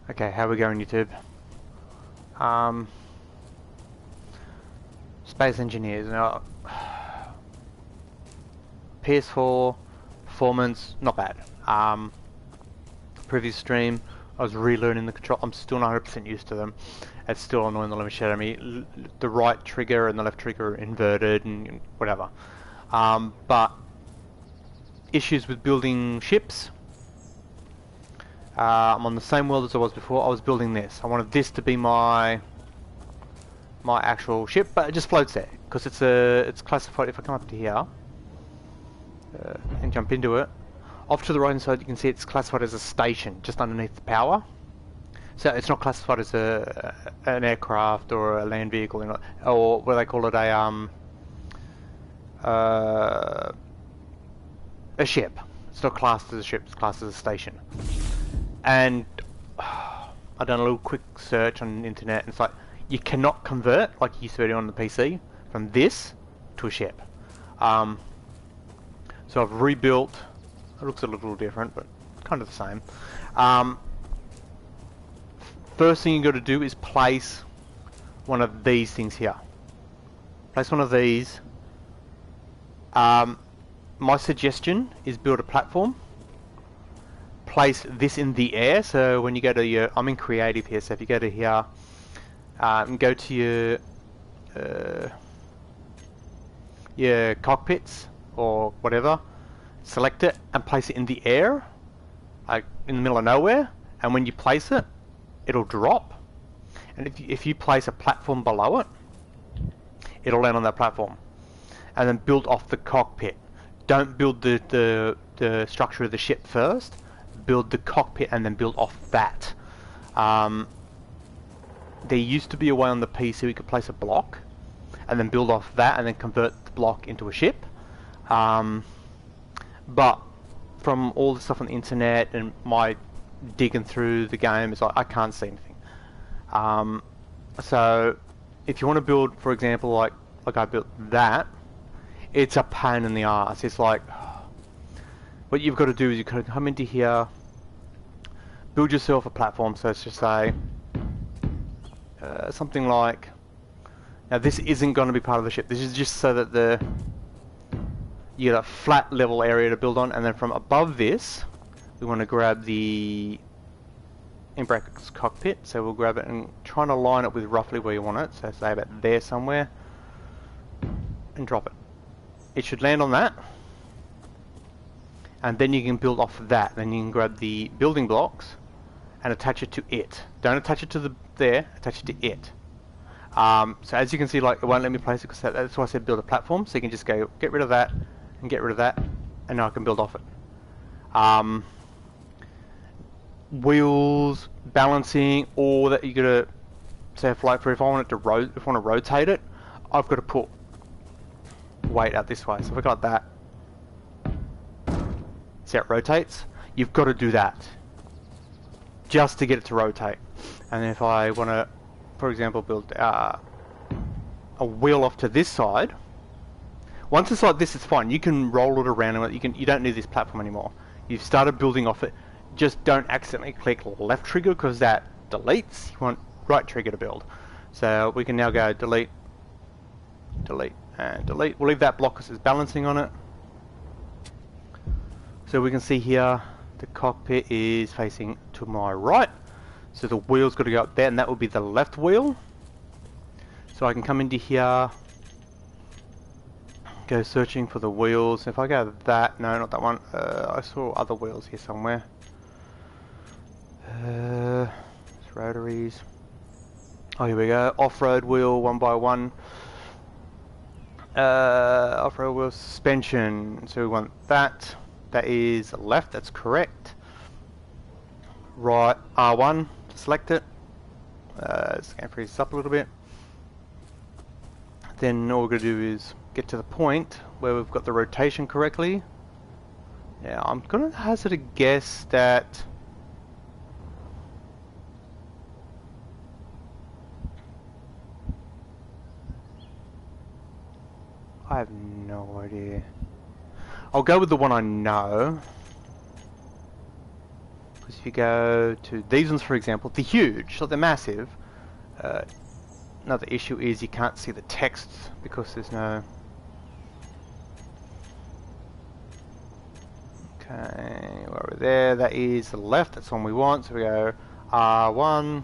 Okay, how we going, YouTube? Space Engineers. Now, PS4 performance, not bad. Previous stream, I was relearning the control. I'm still not 100% used to them. It's still annoying the living shit out of me. The right trigger and the left trigger are inverted and whatever. But issues with building ships. I'm on the same world as I was before. I was building this. I wanted this to be my actual ship, but it just floats there because it's classified. If I come up to here and jump into it, off to the right hand side you can see it's classified as a station just underneath the power. So it's not classified as an aircraft or a land vehicle, or what they call it, a ship. It's not classed as a ship, it's classed as a station. And I've done a little quick search on the internet, and it's like you cannot convert like you used to do on the PC from this to a ship. So I've rebuilt. It looks a little different, but kind of the same. First thing you got to do is place one of these things here. Place one of these. My suggestion is build a platform. Place this in the air, so when you go to your, I'm in creative here, so if you go to here and go to your cockpits or whatever, select it and place it in the air, like in the middle of nowhere, and when you place it, it'll drop, and if you place a platform below it, it'll land on that platform, and then build off the cockpit. Don't build the structure of the ship first. Build the cockpit and then build off that. There used to be a way on the PC we could place a block and then build off that and then convert the block into a ship. But from all the stuff on the internet and my digging through the game, it's like I can't see anything. So if you want to build, for example, like I built that, it's a pain in the ass. It's like, what you've got to do is you've got to come into here, build yourself a platform. So let's just say something like, now this isn't going to be part of the ship. This is just so that you get a flat level area to build on, and then from above this, we want to grab the, in brackets, cockpit. So we'll grab it and try to line it with roughly where you want it. So say about there somewhere, and drop it. It should land on that. And then you can build off of that. Then you can grab the building blocks and attach it to it. Don't attach it to there, attach it to it. So as you can see, like, it won't let me place it because that's why I said build a platform. So you can just go get rid of that and get rid of that, and now I can build off it. Wheels, balancing, all that you gotta say, if I want it to if I want to rotate it, I've got to put weight out this way. So if I got that, see how it rotates? You've got to do that just to get it to rotate. And then if I want to, for example, build a wheel off to this side, once it's like this, it's fine. You can roll it around, and you don't need this platform anymore. You've started building off it. Just don't accidentally click left trigger because that deletes. You want right trigger to build. So we can now go delete, delete, and delete. We'll leave that block because it's balancing on it. So we can see here the cockpit is facing to my right, so the wheel's got to go up there, and that will be the left wheel. So I can come into here, go searching for the wheels. If I go to that, no, not that one, I saw other wheels here somewhere. It's rotaries. Oh, here we go, off-road wheel, 1x1. Off-road wheel suspension, so we want that. That is left, that's correct. Right, R1 to select it. Just going to freeze this up a little bit. Then all we're going to do is get to the point where we've got the rotation correctly. Yeah, I'm going to hazard a guess that I have no idea. I'll go with the one I know, because if you go to these ones, for example, they're huge, so they're massive. Another issue is you can't see the text because there's no... Okay, where we're there, that is the left, that's the one we want, so we go R1,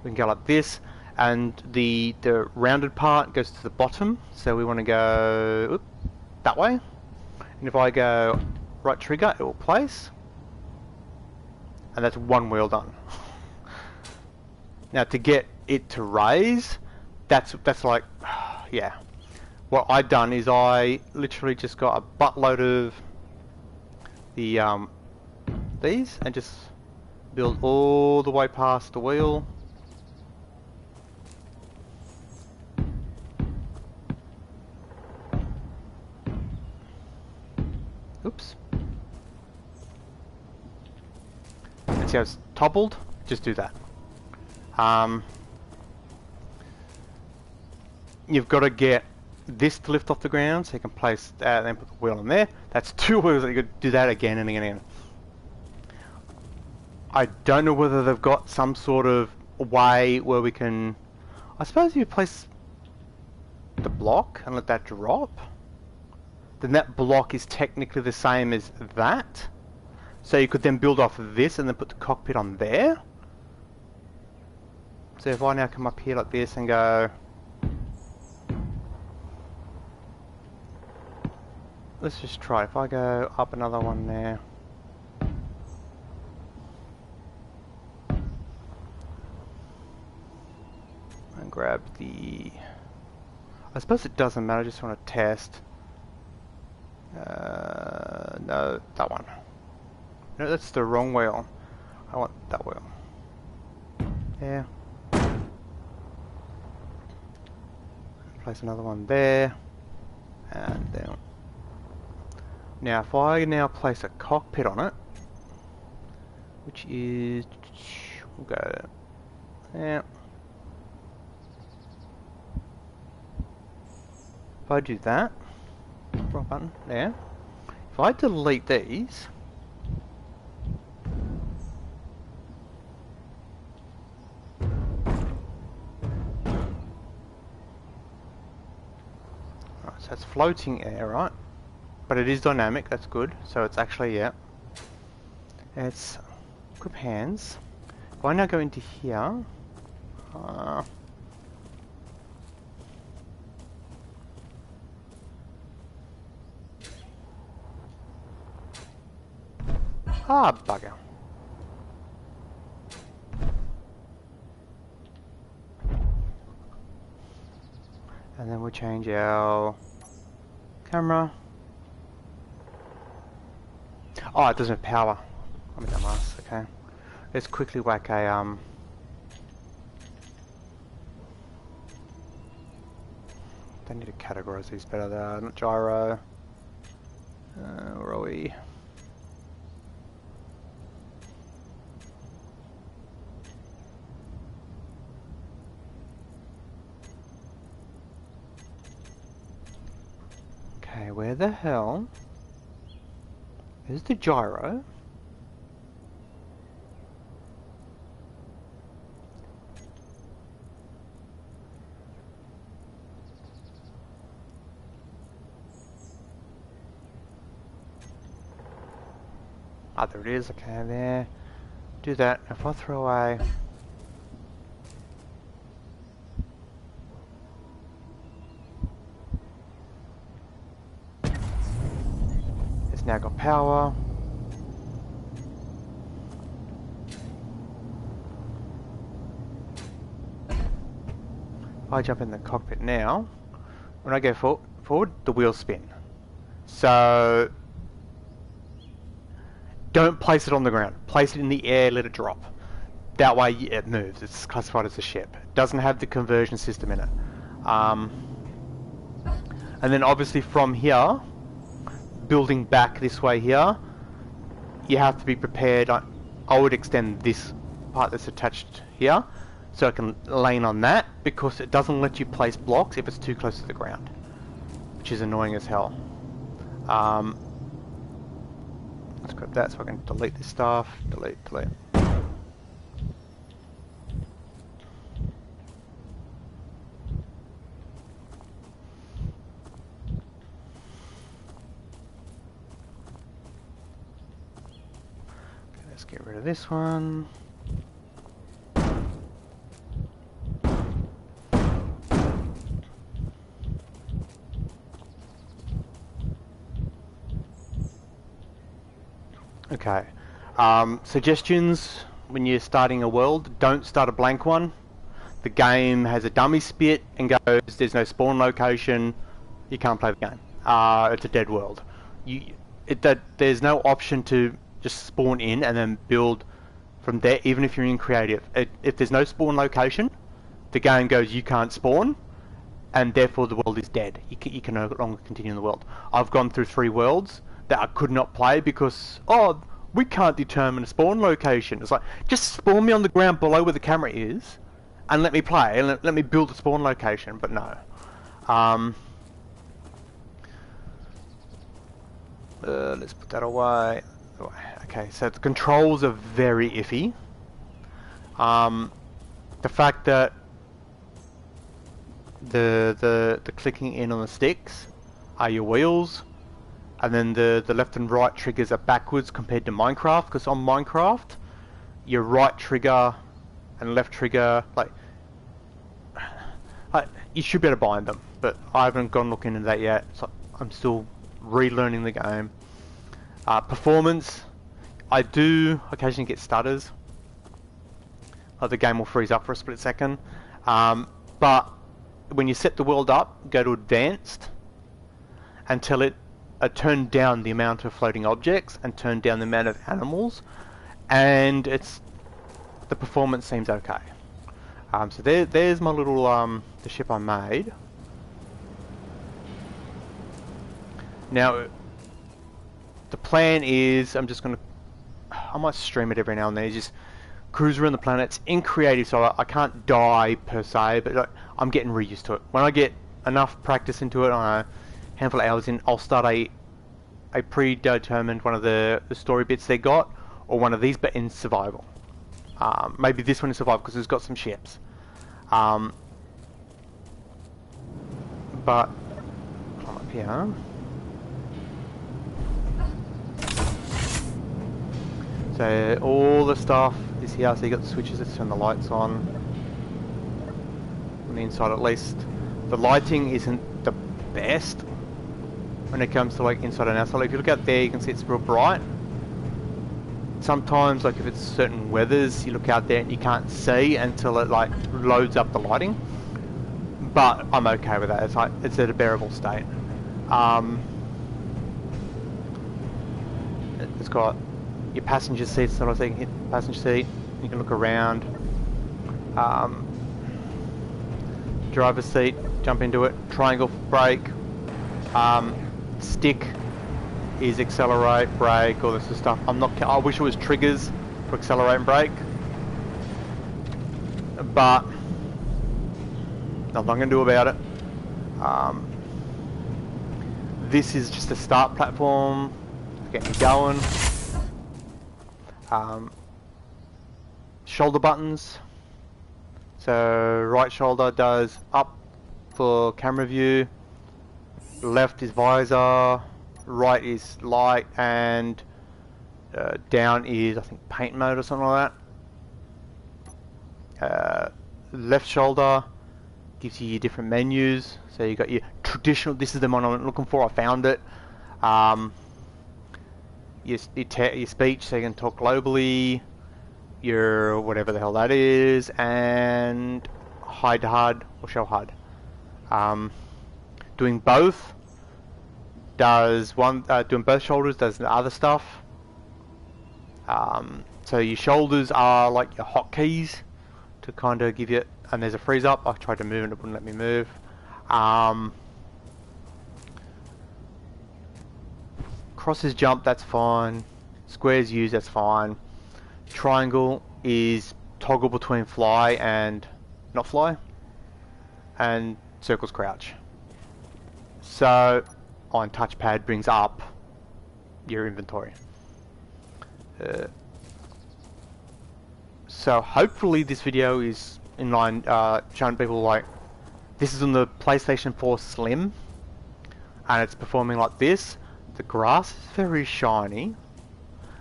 we can go like this, and the rounded part goes to the bottom, so we want to go that way, and if I go right trigger, it will place, and that's one wheel done. Now to get it to raise, that's like, yeah, what I've done is I literally just got a buttload of the these and just build all the way past the wheel. Oops. And see how it's toppled? Just do that. You've got to get this to lift off the ground, so you can place that and then put the wheel in there. That's two wheels that you could do that again and again and again. I don't know whether they've got some sort of way where we can... I suppose if you place the block and let that drop, then that block is technically the same as that. So you could then build off of this and then put the cockpit on there. So if I now come up here like this and go... Let's just try. If I go up another one there. And grab the... I suppose it doesn't matter, I just want to test. No, that one. No, that's the wrong wheel. I want that wheel. Yeah. Place another one there. And then... Now, if I now place a cockpit on it, which is, we'll go there. If I do that, wrong button, there. If I delete these, right, so it's floating air, right? But it is dynamic, that's good. So it's actually, yeah. It's grip hands. If I now go into here, bugger. And then we'll change our camera. Oh, it doesn't have power. I'm a dumbass, okay. Let's quickly whack a, Don't need to categorize these better though, not gyro. Where are we? Okay, where the hell is the gyro? Ah, there it is, okay, there. Do that. If I throw away... It's now got power. If I jump in the cockpit now, when I go forward, the wheels spin. So... Don't place it on the ground. Place it in the air, let it drop. That way it moves. It's classified as a ship. It doesn't have the conversion system in it. And then obviously from here, building back this way here, you have to be prepared. I would extend this part that's attached here, so I can lane on that, because it doesn't let you place blocks if it's too close to the ground, which is annoying as hell. Let's go equip that so I can delete this stuff. Delete. Okay, let's get rid of this one. Okay. Suggestions when you're starting a world: don't start a blank one. The game has a dummy spit and goes, there's no spawn location, you can't play the game. It's a dead world. There's no option to just spawn in and then build from there, even if you're in creative. If there's no spawn location, the game goes, you can't spawn, and therefore the world is dead. You can no longer continue in the world. I've gone through 3 worlds that I could not play because, oh, we can't determine a spawn location. It's like, just spawn me on the ground below where the camera is, and let me play, and let me build a spawn location, but no. Let's put that away. Okay, so the controls are very iffy. The fact that the clicking in on the sticks are your wheels, and then the left and right triggers are backwards compared to Minecraft, because on Minecraft, your right trigger and left trigger, like you should be able to bind them, but I haven't gone looking into that yet, so I'm still relearning the game. Performance, I do occasionally get stutters, like the game will freeze up for a split second, but when you set the world up, go to advanced and tell it turn down the amount of floating objects and turn down the amount of animals, and the performance seems okay. So there's my little the ship I made. Now the plan is I might stream it every now and then, just cruise around the planets in creative, so I can't die per se, but I'm getting reused to it. When I get enough practice into it, on a handful of hours in, I'll start a predetermined one of the story bits they got, or one of these, but in survival. Maybe this one is survival because it's got some ships. But climb up here. So all the stuff is here. So you got the switches. Let's turn the lights on the inside at least. The lighting isn't the best when it comes to like inside and outside. Like if you look out there, you can see it's real bright. Sometimes, like if it's certain weathers, you look out there and you can't see until it like loads up the lighting. But I'm okay with that. It's like it's at a bearable state. It's got your passenger seat, so I think hit the passenger seat. You can look around. Driver's seat, jump into it. Triangle brake. Stick is accelerate, brake, all this sort of stuff. I wish it was triggers for accelerate and brake, but nothing I can do about it. This is just a start platform to get me going. Shoulder buttons. So right shoulder does up for camera view, left is visor, right is light, and down is I think paint mode or something like that. Left shoulder gives you your different menus. So you got your traditional, this is the one I'm looking for, I found it. Your speech, so you can talk globally, your whatever the hell that is, and hide HUD or show HUD. Doing both does doing both shoulders does the other stuff. So your shoulders are like your hotkeys to kind of give you, and there's a freeze up. I tried to move and it wouldn't let me move. Crosses jump, that's fine. Squares use, that's fine. Triangle is toggle between fly and not fly, and circles crouch. So on touchpad brings up your inventory. So hopefully this video is in line, showing people like, this is on the PlayStation 4 Slim, and it's performing like this. The grass is very shiny,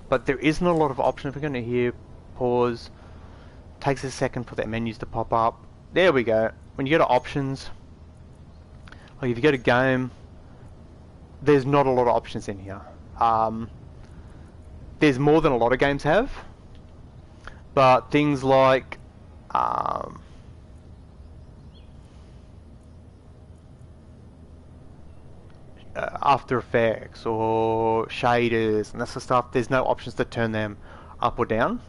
but there isn't a lot of options. We're going to hear pause. Takes a second for that menus to pop up. There we go. When you go to options, like if you go to game, there's not a lot of options in here. There's more than a lot of games have, but things like After Effects or shaders and that sort of stuff, there's no options to turn them up or down.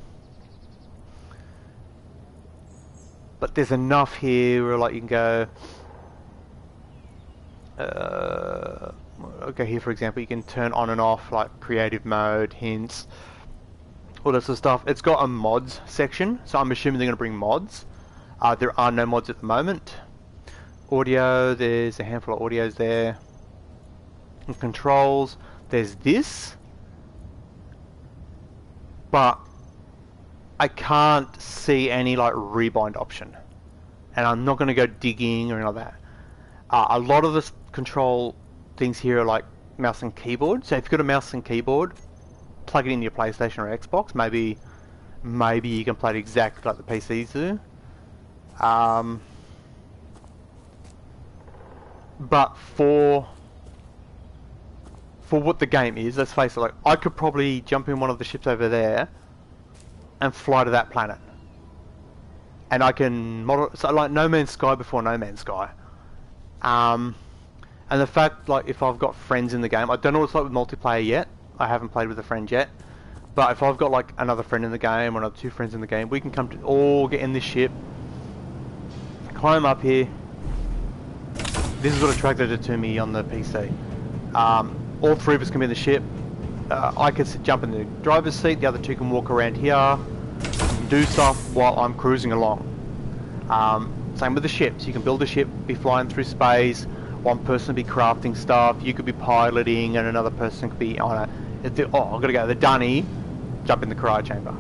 But there's enough here where like you can go, okay, here for example, you can turn on and off like creative mode, hints, all that sort of stuff. It's got a mods section, so I'm assuming they're going to bring mods. There are no mods at the moment. Audio, there's a handful of audios there. And controls, there's this, but I can't see any like rebind option, and I'm not going to go digging or anything like that. A lot of the control things here are like mouse and keyboard, so if you've got a mouse and keyboard, plug it into your PlayStation or Xbox. Maybe you can play it exactly like the PCs do. But for what the game is, let's face it, like I could probably jump in one of the ships over there and fly to that planet, and I can model, so like No Man's Sky before No Man's Sky. And the fact, like, if I've got friends in the game, I don't know what it's like with multiplayer yet. I haven't played with a friend yet, but if I've got like another friend in the game or another 2 friends in the game, we can come to all get in this ship, climb up here. This is what attracted it to me on the PC. All 3 of us can be in the ship. I can jump in the driver's seat, the other 2 can walk around here and do stuff while I'm cruising along. Same with the ships. You can build a ship, be flying through space, one person be crafting stuff, you could be piloting, and another person could be on a... I've got to go to the dunny, jump in the cryo chamber.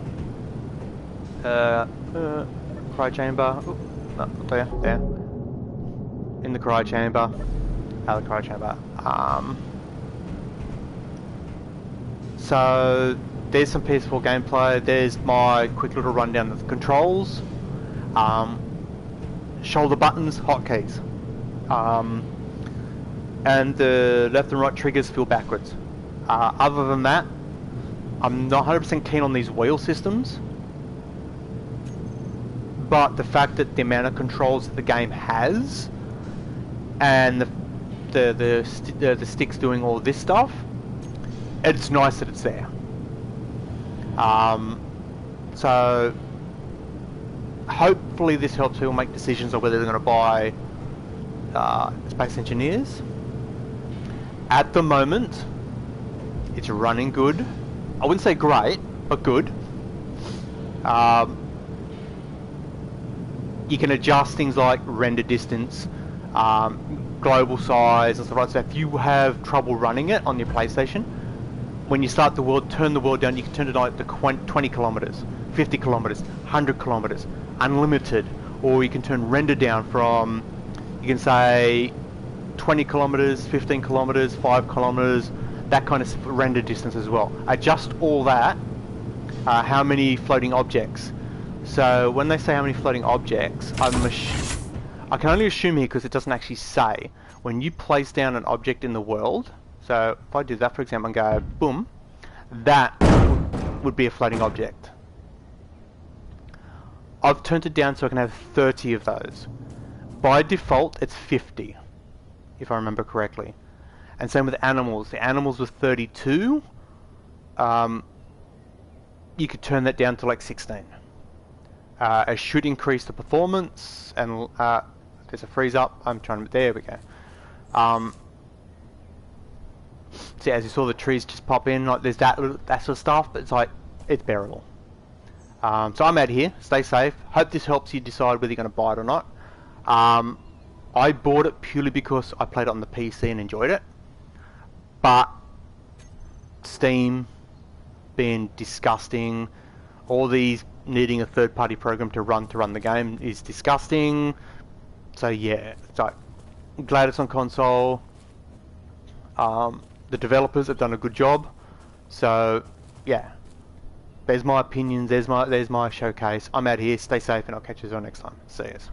Cryo chamber. Ooh, no, not there. There. In the cryo chamber. Out of the cryo chamber. So there's some PS4 gameplay. There's my quick little rundown of the controls. Shoulder buttons, hotkeys. And the left and right triggers feel backwards. Other than that, I'm not 100% keen on these wheel systems. But the fact that the amount of controls that the game has, and the sticks doing all this stuff, it's nice that it's there. So hopefully this helps people make decisions on whether they're going to buy Space Engineers. At the moment, it's running good. I wouldn't say great, but good. You can adjust things like render distance, global size and stuff like that. So if you have trouble running it on your PlayStation, when you start the world, turn the world down, you can turn it like to 20 kilometers, 50 kilometers, 100 kilometers, unlimited, or you can turn render down from, you can say 20 kilometers, 15 kilometers, 5 kilometers, that kind of render distance as well. Adjust all that, how many floating objects. So when they say how many floating objects, I can only assume here because it doesn't actually say. When you place down an object in the world, so if I do that for example and go boom, that would be a floating object. I've turned it down so I can have 30 of those. By default it's 50, if I remember correctly. And same with animals. The animals with 32, you could turn that down to like 16. It should increase the performance, and there's a freeze up. I'm trying to, there we go. See, as you saw, the trees just pop in, like there's that sort of stuff, but it's like, it's bearable. So I'm out here, stay safe. Hope this helps you decide whether you're going to buy it or not. I bought it purely because I played it on the PC and enjoyed it. But Steam, being disgusting. All these needing a third-party program to run the game is disgusting. So yeah, it's like, glad it's on console. The developers have done a good job. So yeah, there's my opinions. There's my showcase. I'm out here. Stay safe, and I'll catch you all next time. See yous.